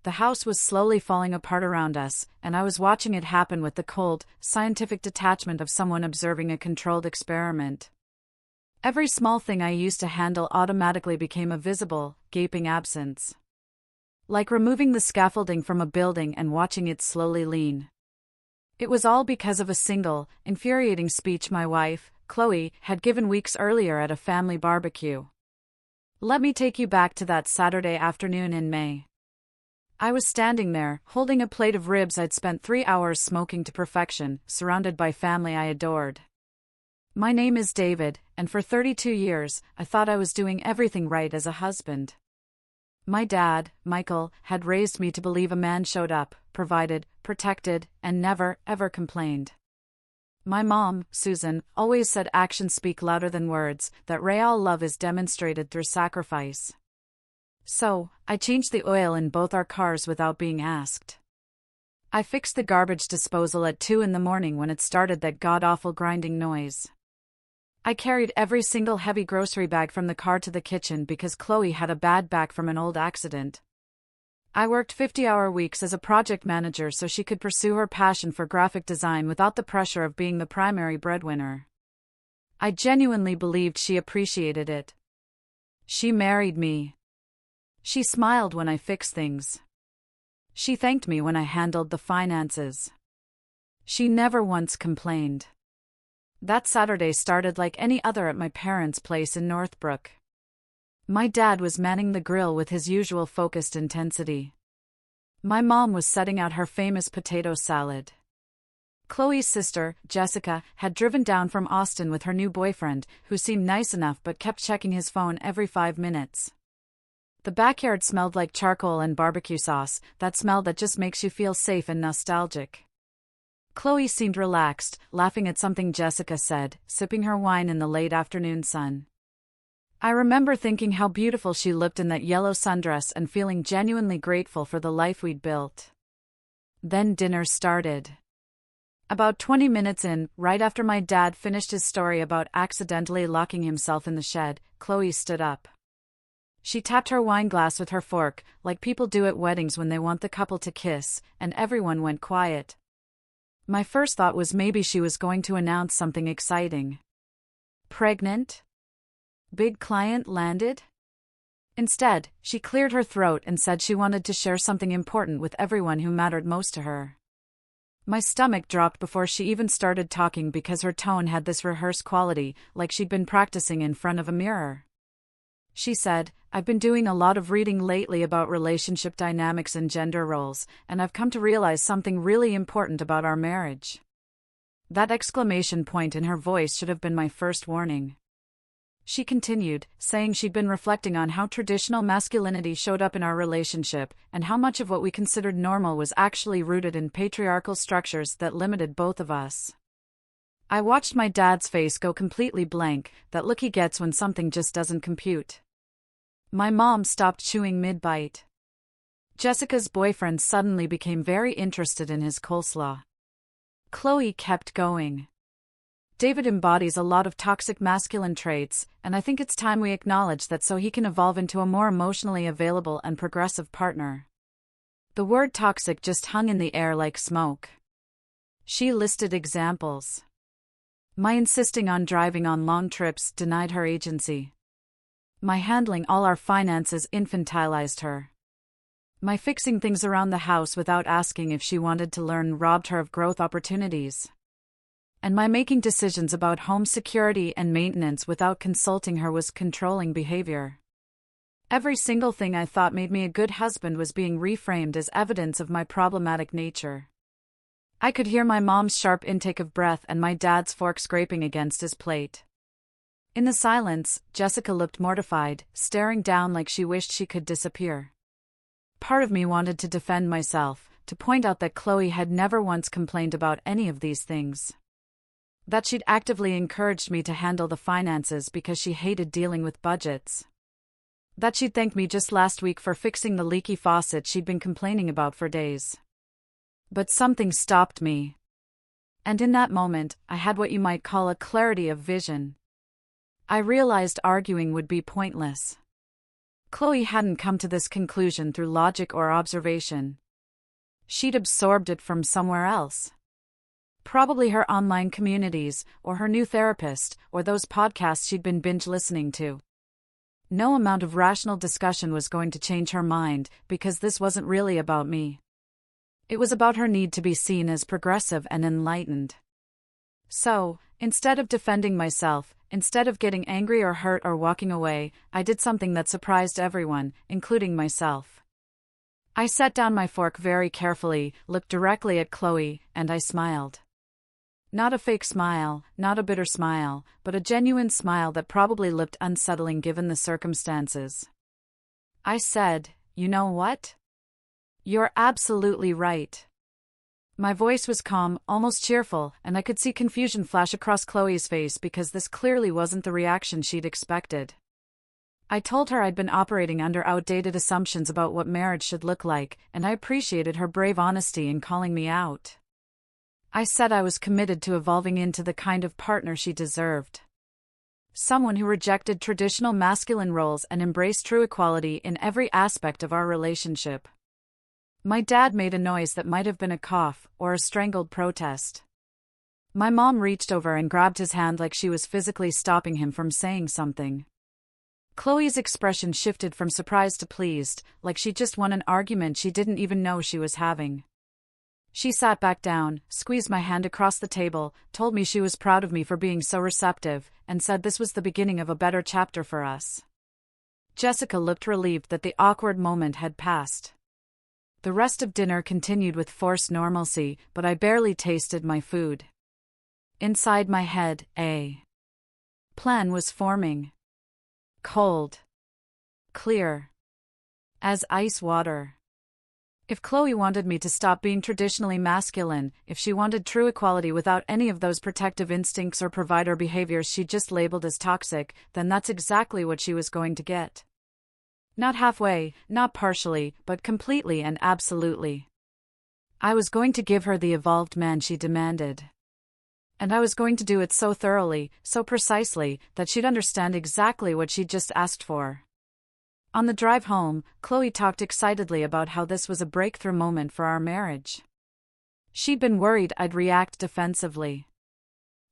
The house was slowly falling apart around us, and I was watching it happen with the cold, scientific detachment of someone observing a controlled experiment. Every small thing I used to handle automatically became a visible, gaping absence. Like removing the scaffolding from a building and watching it slowly lean. It was all because of a single, infuriating speech my wife, Chloe, had given weeks earlier at a family barbecue. Let me take you back to that Saturday afternoon in May. I was standing there, holding a plate of ribs I'd spent 3 hours smoking to perfection, surrounded by family I adored. My name is David, and for 32 years, I thought I was doing everything right as a husband. My dad, Michael, had raised me to believe a man showed up, provided, protected, and never, ever complained. My mom, Susan, always said actions speak louder than words, that real love is demonstrated through sacrifice. So, I changed the oil in both our cars without being asked. I fixed the garbage disposal at 2 in the morning when it started that god-awful grinding noise. I carried every single heavy grocery bag from the car to the kitchen because Chloe had a bad back from an old accident. I worked 50-hour weeks as a project manager so she could pursue her passion for graphic design without the pressure of being the primary breadwinner. I genuinely believed she appreciated it. She married me. She smiled when I fixed things. She thanked me when I handled the finances. She never once complained. That Saturday started like any other at my parents' place in Northbrook. My dad was manning the grill with his usual focused intensity. My mom was setting out her famous potato salad. Chloe's sister, Jessica, had driven down from Austin with her new boyfriend, who seemed nice enough but kept checking his phone every 5 minutes. The backyard smelled like charcoal and barbecue sauce, that smell that just makes you feel safe and nostalgic. Chloe seemed relaxed, laughing at something Jessica said, sipping her wine in the late afternoon sun. I remember thinking how beautiful she looked in that yellow sundress and feeling genuinely grateful for the life we'd built. Then dinner started. About 20 minutes in, right after my dad finished his story about accidentally locking himself in the shed, Chloe stood up. She tapped her wine glass with her fork, like people do at weddings when they want the couple to kiss, and everyone went quiet. My first thought was maybe she was going to announce something exciting. Pregnant? Big client landed? Instead, she cleared her throat and said she wanted to share something important with everyone who mattered most to her. My stomach dropped before she even started talking because her tone had this rehearsed quality, like she'd been practicing in front of a mirror. She said, "I've been doing a lot of reading lately about relationship dynamics and gender roles, and I've come to realize something really important about our marriage." That exclamation point in her voice should have been my first warning. She continued, saying she'd been reflecting on how traditional masculinity showed up in our relationship, and how much of what we considered normal was actually rooted in patriarchal structures that limited both of us. I watched my dad's face go completely blank, that look he gets when something just doesn't compute. My mom stopped chewing mid-bite. Jessica's boyfriend suddenly became very interested in his coleslaw. Chloe kept going. David embodies a lot of toxic masculine traits, and I think it's time we acknowledge that so he can evolve into a more emotionally available and progressive partner. The word toxic just hung in the air like smoke. She listed examples. My insisting on driving on long trips denied her agency. My handling all our finances infantilized her. My fixing things around the house without asking if she wanted to learn robbed her of growth opportunities. And my making decisions about home security and maintenance without consulting her was controlling behavior. Every single thing I thought made me a good husband was being reframed as evidence of my problematic nature. I could hear my mom's sharp intake of breath and my dad's fork scraping against his plate. In the silence, Jessica looked mortified, staring down like she wished she could disappear. Part of me wanted to defend myself, to point out that Chloe had never once complained about any of these things. That she'd actively encouraged me to handle the finances because she hated dealing with budgets. That she'd thanked me just last week for fixing the leaky faucet she'd been complaining about for days. But something stopped me. And in that moment, I had what you might call a clarity of vision. I realized arguing would be pointless. Chloe hadn't come to this conclusion through logic or observation. She'd absorbed it from somewhere else. Probably her online communities, or her new therapist, or those podcasts she'd been binge listening to. No amount of rational discussion was going to change her mind, because this wasn't really about me. It was about her need to be seen as progressive and enlightened. So, instead of defending myself, instead of getting angry or hurt or walking away, I did something that surprised everyone, including myself. I set down my fork very carefully, looked directly at Chloe, and I smiled. Not a fake smile, not a bitter smile, but a genuine smile that probably looked unsettling given the circumstances. I said, "You know what? You're absolutely right." My voice was calm, almost cheerful, and I could see confusion flash across Chloe's face because this clearly wasn't the reaction she'd expected. I told her I'd been operating under outdated assumptions about what marriage should look like, and I appreciated her brave honesty in calling me out. I said I was committed to evolving into the kind of partner she deserved. Someone who rejected traditional masculine roles and embraced true equality in every aspect of our relationship. My dad made a noise that might have been a cough or a strangled protest. My mom reached over and grabbed his hand like she was physically stopping him from saying something. Chloe's expression shifted from surprised to pleased, like she just won an argument she didn't even know she was having. She sat back down, squeezed my hand across the table, told me she was proud of me for being so receptive, and said this was the beginning of a better chapter for us. Jessica looked relieved that the awkward moment had passed. The rest of dinner continued with forced normalcy, but I barely tasted my food. Inside my head, a plan was forming. Cold. Clear. As ice water. If Chloe wanted me to stop being traditionally masculine, if she wanted true equality without any of those protective instincts or provider behaviors she just labeled as toxic, then that's exactly what she was going to get. Not halfway, not partially, but completely and absolutely. I was going to give her the evolved man she demanded. And I was going to do it so thoroughly, so precisely, that she'd understand exactly what she'd just asked for. On the drive home, Chloe talked excitedly about how this was a breakthrough moment for our marriage. She'd been worried I'd react defensively.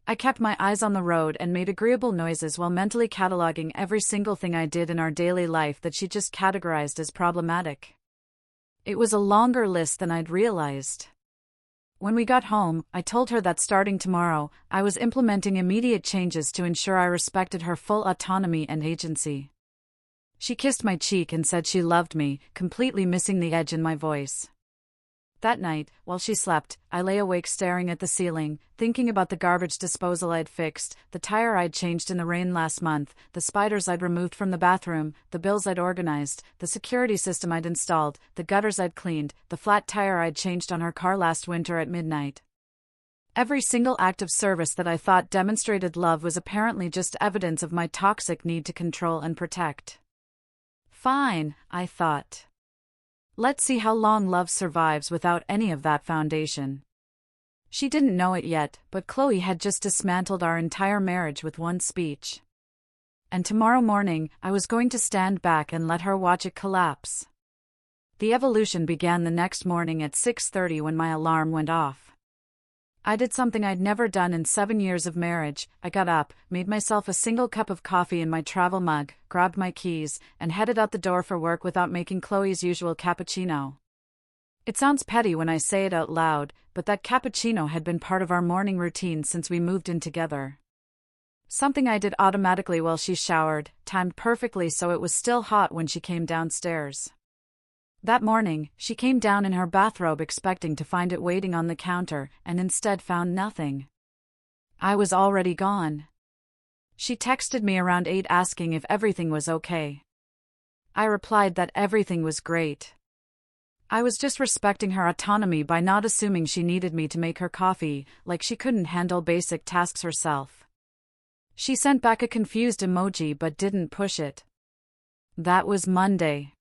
I kept my eyes on the road and made agreeable noises while mentally cataloging every single thing I did in our daily life that she just categorized as problematic. It was a longer list than I'd realized. When we got home, I told her that starting tomorrow, I was implementing immediate changes to ensure I respected her full autonomy and agency. She kissed my cheek and said she loved me, completely missing the edge in my voice. That night, while she slept, I lay awake staring at the ceiling, thinking about the garbage disposal I'd fixed, the tire I'd changed in the rain last month, the spiders I'd removed from the bathroom, the bills I'd organized, the security system I'd installed, the gutters I'd cleaned, the flat tire I'd changed on her car last winter at midnight. Every single act of service that I thought demonstrated love was apparently just evidence of my toxic need to control and protect. Fine, I thought. Let's see how long love survives without any of that foundation. She didn't know it yet, but Chloe had just dismantled our entire marriage with one speech. And tomorrow morning, I was going to stand back and let her watch it collapse. The evolution began the next morning at 6:30 when my alarm went off. I did something I'd never done in 7 years of marriage. I got up, made myself a single cup of coffee in my travel mug, grabbed my keys, and headed out the door for work without making Chloe's usual cappuccino. It sounds petty when I say it out loud, but that cappuccino had been part of our morning routine since we moved in together. Something I did automatically while she showered, timed perfectly so it was still hot when she came downstairs. That morning, she came down in her bathrobe expecting to find it waiting on the counter, and instead found nothing. I was already gone. She texted me around 8 asking if everything was okay. I replied that everything was great. I was just respecting her autonomy by not assuming she needed me to make her coffee, like she couldn't handle basic tasks herself. She sent back a confused emoji but didn't push it. That was Monday.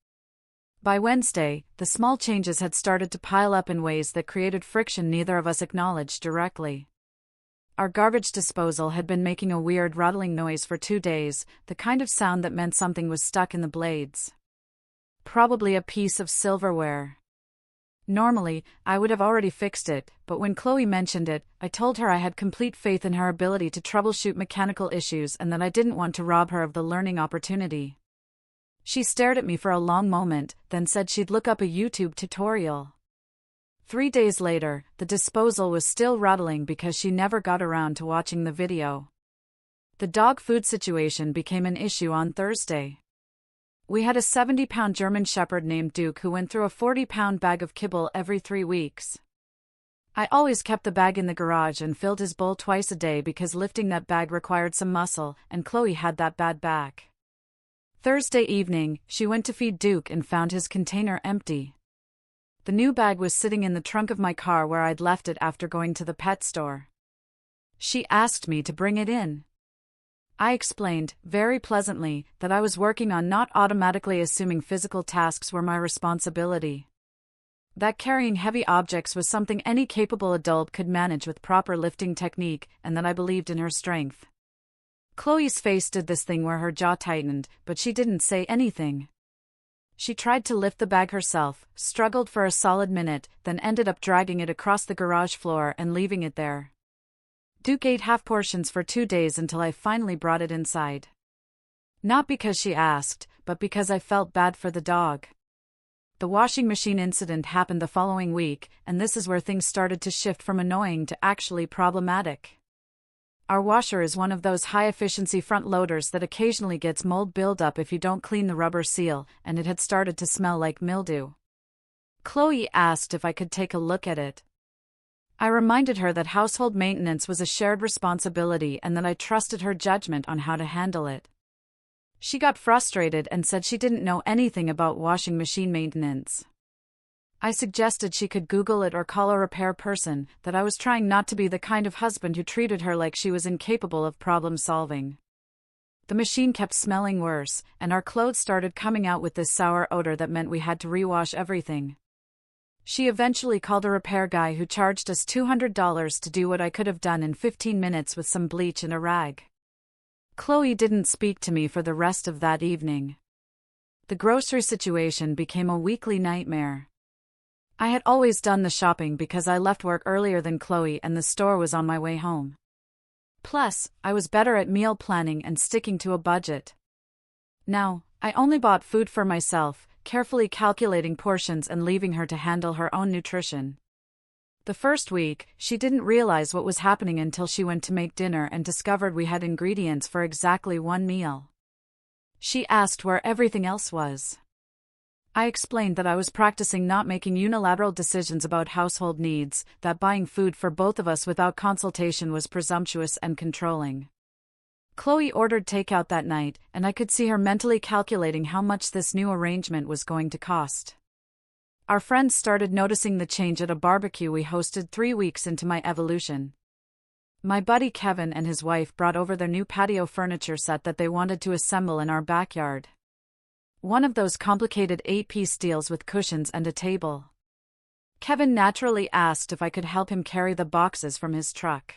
By Wednesday, the small changes had started to pile up in ways that created friction neither of us acknowledged directly. Our garbage disposal had been making a weird rattling noise for 2 days, the kind of sound that meant something was stuck in the blades. probably a piece of silverware. Normally, I would have already fixed it, but when Chloe mentioned it, I told her I had complete faith in her ability to troubleshoot mechanical issues and that I didn't want to rob her of the learning opportunity. She stared at me for a long moment, then said she'd look up a YouTube tutorial. 3 days later, the disposal was still rattling because she never got around to watching the video. The dog food situation became an issue on Thursday. We had a 70-pound German Shepherd named Duke who went through a 40-pound bag of kibble every 3 weeks. I always kept the bag in the garage and filled his bowl twice a day because lifting that bag required some muscle, and Chloe had that bad back. Thursday evening, she went to feed Duke and found his container empty. The new bag was sitting in the trunk of my car where I'd left it after going to the pet store. She asked me to bring it in. I explained, very pleasantly, that I was working on not automatically assuming physical tasks were my responsibility. That carrying heavy objects was something any capable adult could manage with proper lifting technique, and that I believed in her strength. Chloe's face did this thing where her jaw tightened, but she didn't say anything. She tried to lift the bag herself, struggled for a solid minute, then ended up dragging it across the garage floor and leaving it there. Duke ate half portions for 2 days until I finally brought it inside. Not because she asked, but because I felt bad for the dog. The washing machine incident happened the following week, and this is where things started to shift from annoying to actually problematic. Our washer is one of those high-efficiency front loaders that occasionally gets mold buildup if you don't clean the rubber seal, and it had started to smell like mildew. Chloe asked if I could take a look at it. I reminded her that household maintenance was a shared responsibility and that I trusted her judgment on how to handle it. She got frustrated and said she didn't know anything about washing machine maintenance. I suggested she could Google it or call a repair person, that I was trying not to be the kind of husband who treated her like she was incapable of problem solving. The machine kept smelling worse, and our clothes started coming out with this sour odor that meant we had to rewash everything. She eventually called a repair guy who charged us $200 to do what I could have done in 15 minutes with some bleach and a rag. Chloe didn't speak to me for the rest of that evening. The grocery situation became a weekly nightmare. I had always done the shopping because I left work earlier than Chloe and the store was on my way home. Plus, I was better at meal planning and sticking to a budget. Now, I only bought food for myself, carefully calculating portions and leaving her to handle her own nutrition. The first week, she didn't realize what was happening until she went to make dinner and discovered we had ingredients for exactly one meal. She asked where everything else was. I explained that I was practicing not making unilateral decisions about household needs, that buying food for both of us without consultation was presumptuous and controlling. Chloe ordered takeout that night, and I could see her mentally calculating how much this new arrangement was going to cost. Our friends started noticing the change at a barbecue we hosted 3 weeks into my evolution. My buddy Kevin and his wife brought over their new patio furniture set that they wanted to assemble in our backyard. One of those complicated 8-piece deals with cushions and a table. Kevin naturally asked if I could help him carry the boxes from his truck.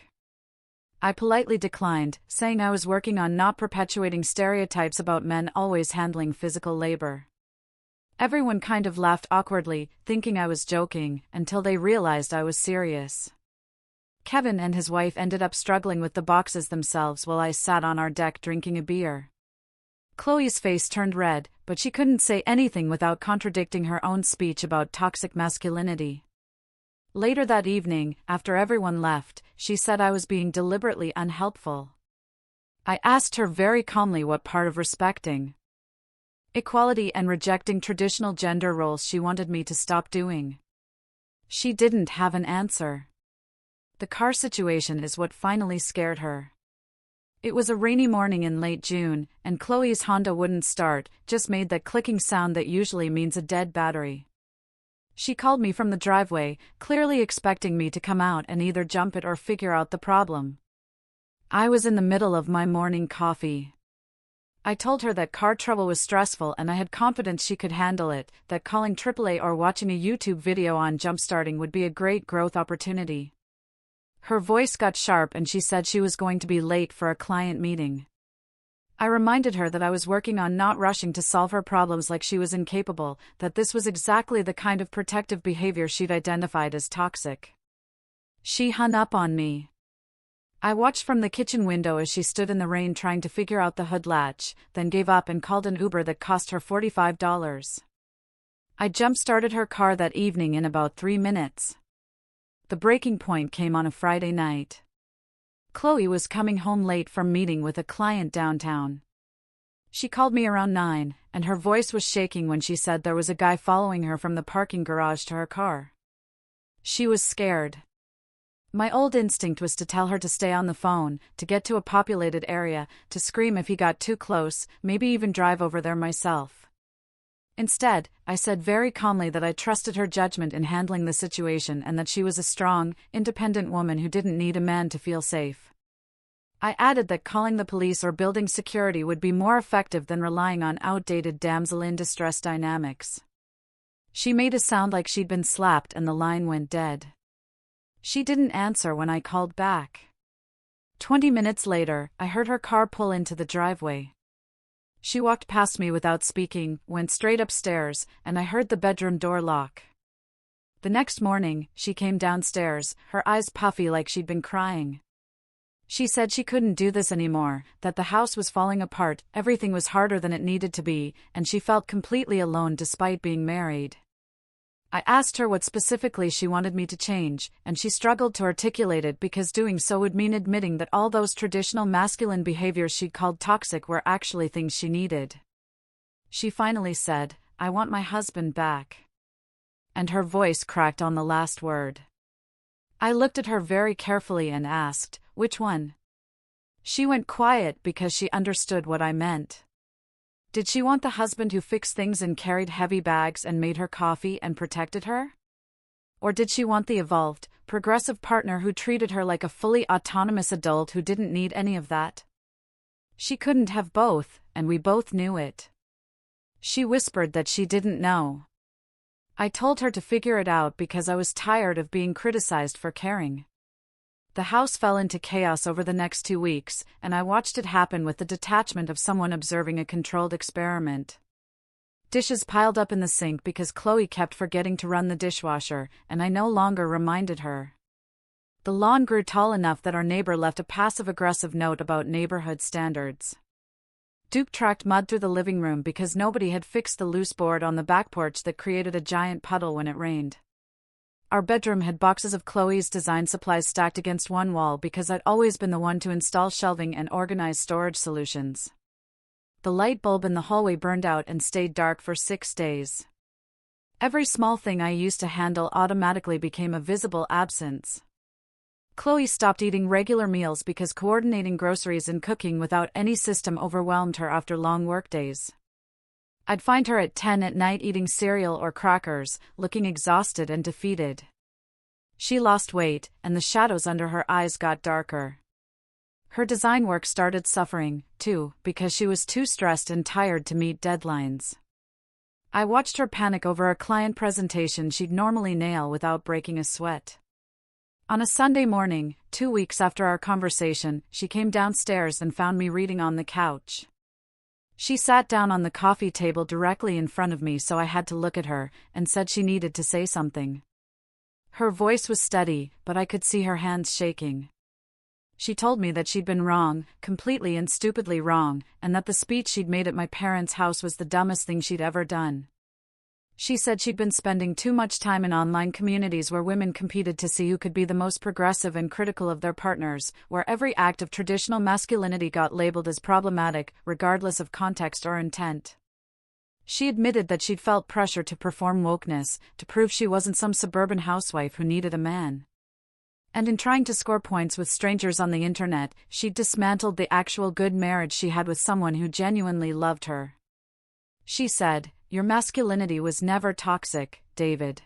I politely declined, saying I was working on not perpetuating stereotypes about men always handling physical labor. Everyone kind of laughed awkwardly, thinking I was joking, until they realized I was serious. Kevin and his wife ended up struggling with the boxes themselves while I sat on our deck drinking a beer. Chloe's face turned red, but she couldn't say anything without contradicting her own speech about toxic masculinity. Later that evening, after everyone left, she said I was being deliberately unhelpful. I asked her very calmly what part of respecting equality and rejecting traditional gender roles she wanted me to stop doing. She didn't have an answer. The car situation is what finally scared her. It was a rainy morning in late June, and Chloe's Honda wouldn't start, just made that clicking sound that usually means a dead battery. She called me from the driveway, clearly expecting me to come out and either jump it or figure out the problem. I was in the middle of my morning coffee. I told her that car trouble was stressful and I had confidence she could handle it, that calling AAA or watching a YouTube video on jumpstarting would be a great growth opportunity. Her voice got sharp and she said she was going to be late for a client meeting. I reminded her that I was working on not rushing to solve her problems like she was incapable, that this was exactly the kind of protective behavior she'd identified as toxic. She hung up on me. I watched from the kitchen window as she stood in the rain trying to figure out the hood latch, then gave up and called an Uber that cost her $45. I jump-started her car that evening in about 3 minutes. The breaking point came on a Friday night. Chloe was coming home late from meeting with a client downtown. She called me around 9, and her voice was shaking when she said there was a guy following her from the parking garage to her car. She was scared. My old instinct was to tell her to stay on the phone, to get to a populated area, to scream if he got too close, maybe even drive over there myself. Instead, I said very calmly that I trusted her judgment in handling the situation and that she was a strong, independent woman who didn't need a man to feel safe. I added that calling the police or building security would be more effective than relying on outdated damsel-in-distress dynamics. She made it sound like she'd been slapped and the line went dead. She didn't answer when I called back. 20 minutes later, I heard her car pull into the driveway. She walked past me without speaking, went straight upstairs, and I heard the bedroom door lock. The next morning, she came downstairs, her eyes puffy like she'd been crying. She said she couldn't do this anymore, that the house was falling apart, everything was harder than it needed to be, and she felt completely alone despite being married. I asked her what specifically she wanted me to change, and she struggled to articulate it because doing so would mean admitting that all those traditional masculine behaviors she'd called toxic were actually things she needed. She finally said, "I want my husband back." And her voice cracked on the last word. I looked at her very carefully and asked, "Which one?" She went quiet because she understood what I meant. Did she want the husband who fixed things and carried heavy bags and made her coffee and protected her? Or did she want the evolved, progressive partner who treated her like a fully autonomous adult who didn't need any of that? She couldn't have both, and we both knew it. She whispered that she didn't know. I told her to figure it out because I was tired of being criticized for caring. The house fell into chaos over the next 2 weeks, and I watched it happen with the detachment of someone observing a controlled experiment. Dishes piled up in the sink because Chloe kept forgetting to run the dishwasher, and I no longer reminded her. The lawn grew tall enough that our neighbor left a passive-aggressive note about neighborhood standards. Duke tracked mud through the living room because nobody had fixed the loose board on the back porch that created a giant puddle when it rained. Our bedroom had boxes of Chloe's design supplies stacked against one wall because I'd always been the one to install shelving and organize storage solutions. The light bulb in the hallway burned out and stayed dark for 6 days. Every small thing I used to handle automatically became a visible absence. Chloe stopped eating regular meals because coordinating groceries and cooking without any system overwhelmed her after long workdays. I'd find her at 10 at night eating cereal or crackers, looking exhausted and defeated. She lost weight, and the shadows under her eyes got darker. Her design work started suffering, too, because she was too stressed and tired to meet deadlines. I watched her panic over a client presentation she'd normally nail without breaking a sweat. On a Sunday morning, 2 weeks after our conversation, she came downstairs and found me reading on the couch. She sat down on the coffee table directly in front of me, so I had to look at her, and said she needed to say something. Her voice was steady, but I could see her hands shaking. She told me that she'd been wrong, completely and stupidly wrong, and that the speech she'd made at my parents' house was the dumbest thing she'd ever done. She said she'd been spending too much time in online communities where women competed to see who could be the most progressive and critical of their partners, where every act of traditional masculinity got labeled as problematic, regardless of context or intent. She admitted that she'd felt pressure to perform wokeness, to prove she wasn't some suburban housewife who needed a man. And in trying to score points with strangers on the internet, she'd dismantled the actual good marriage she had with someone who genuinely loved her. She said, "Your masculinity was never toxic, David.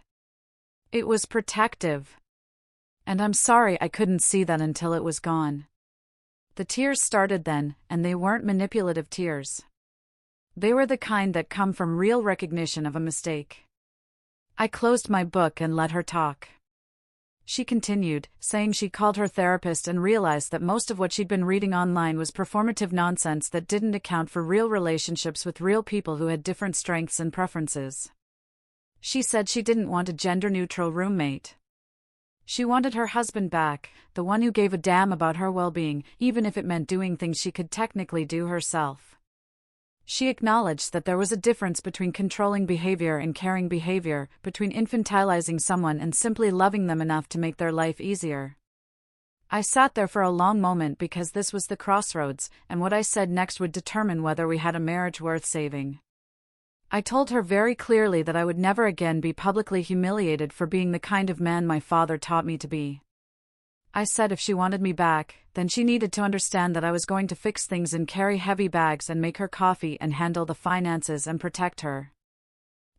It was protective. And I'm sorry I couldn't see that until it was gone." The tears started then, and they weren't manipulative tears. They were the kind that come from real recognition of a mistake. I closed my book and let her talk. She continued, saying she called her therapist and realized that most of what she'd been reading online was performative nonsense that didn't account for real relationships with real people who had different strengths and preferences. She said she didn't want a gender-neutral roommate. She wanted her husband back, the one who gave a damn about her well-being, even if it meant doing things she could technically do herself. She acknowledged that there was a difference between controlling behavior and caring behavior, between infantilizing someone and simply loving them enough to make their life easier. I sat there for a long moment because this was the crossroads, and what I said next would determine whether we had a marriage worth saving. I told her very clearly that I would never again be publicly humiliated for being the kind of man my father taught me to be. I said if she wanted me back, then she needed to understand that I was going to fix things and carry heavy bags and make her coffee and handle the finances and protect her.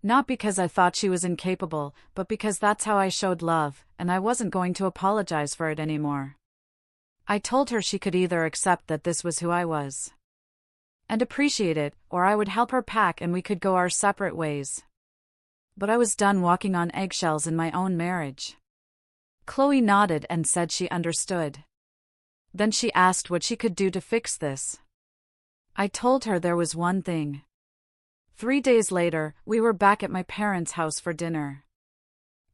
Not because I thought she was incapable, but because that's how I showed love, and I wasn't going to apologize for it anymore. I told her she could either accept that this was who I was and appreciate it, or I would help her pack and we could go our separate ways. But I was done walking on eggshells in my own marriage. Chloe nodded and said she understood. Then she asked what she could do to fix this. I told her there was one thing. 3 days later, we were back at my parents' house for dinner.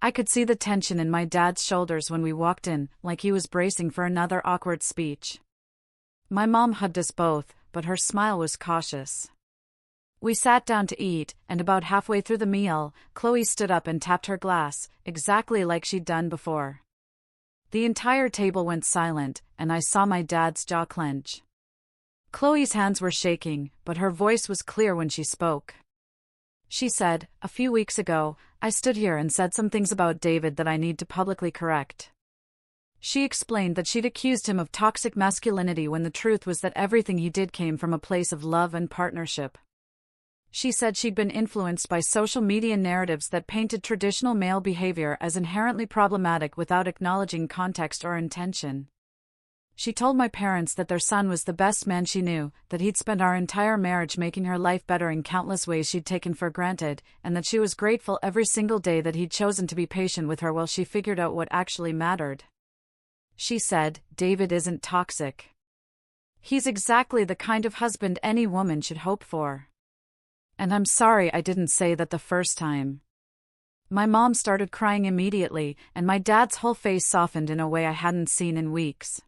I could see the tension in my dad's shoulders when we walked in, like he was bracing for another awkward speech. My mom hugged us both, but her smile was cautious. We sat down to eat, and about halfway through the meal, Chloe stood up and tapped her glass, exactly like she'd done before. The entire table went silent, and I saw my dad's jaw clench. Chloe's hands were shaking, but her voice was clear when she spoke. She said, "A few weeks ago, I stood here and said some things about David that I need to publicly correct." She explained that she'd accused him of toxic masculinity when the truth was that everything he did came from a place of love and partnership. She said she'd been influenced by social media narratives that painted traditional male behavior as inherently problematic without acknowledging context or intention. She told my parents that their son was the best man she knew, that he'd spent our entire marriage making her life better in countless ways she'd taken for granted, and that she was grateful every single day that he'd chosen to be patient with her while she figured out what actually mattered. She said, "David isn't toxic. He's exactly the kind of husband any woman should hope for. And I'm sorry I didn't say that the first time." My mom started crying immediately, and my dad's whole face softened in a way I hadn't seen in weeks.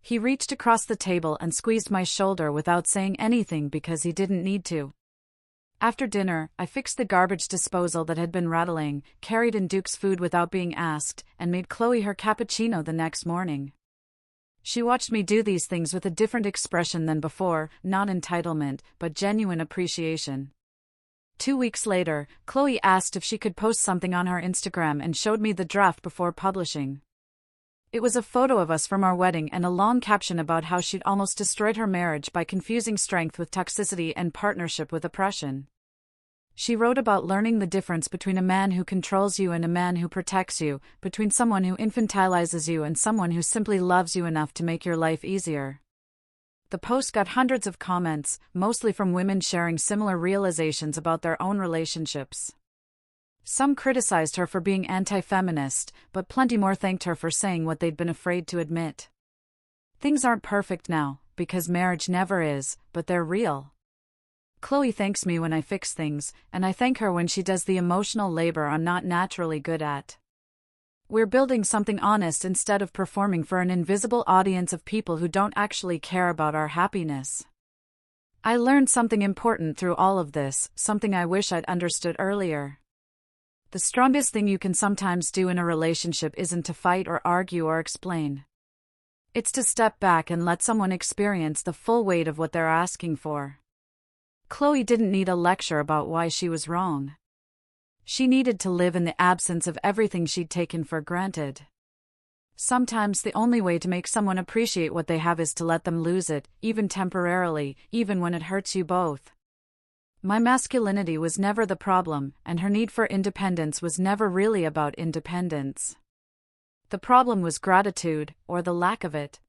He reached across the table and squeezed my shoulder without saying anything because he didn't need to. After dinner, I fixed the garbage disposal that had been rattling, carried in Duke's food without being asked, and made Chloe her cappuccino the next morning. She watched me do these things with a different expression than before, not entitlement, but genuine appreciation. 2 weeks later, Chloe asked if she could post something on her Instagram and showed me the draft before publishing. It was a photo of us from our wedding and a long caption about how she'd almost destroyed her marriage by confusing strength with toxicity and partnership with oppression. She wrote about learning the difference between a man who controls you and a man who protects you, between someone who infantilizes you and someone who simply loves you enough to make your life easier. The post got hundreds of comments, mostly from women sharing similar realizations about their own relationships. Some criticized her for being anti-feminist, but plenty more thanked her for saying what they'd been afraid to admit. Things aren't perfect now, because marriage never is, but they're real. Chloe thanks me when I fix things, and I thank her when she does the emotional labor I'm not naturally good at. We're building something honest instead of performing for an invisible audience of people who don't actually care about our happiness. I learned something important through all of this, something I wish I'd understood earlier. The strongest thing you can sometimes do in a relationship isn't to fight or argue or explain. It's to step back and let someone experience the full weight of what they're asking for. Chloe didn't need a lecture about why she was wrong. She needed to live in the absence of everything she'd taken for granted. Sometimes the only way to make someone appreciate what they have is to let them lose it, even temporarily, even when it hurts you both. My masculinity was never the problem, and her need for independence was never really about independence. The problem was gratitude, or the lack of it.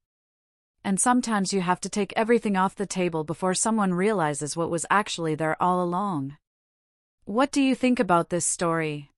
And sometimes you have to take everything off the table before someone realizes what was actually there all along. What do you think about this story?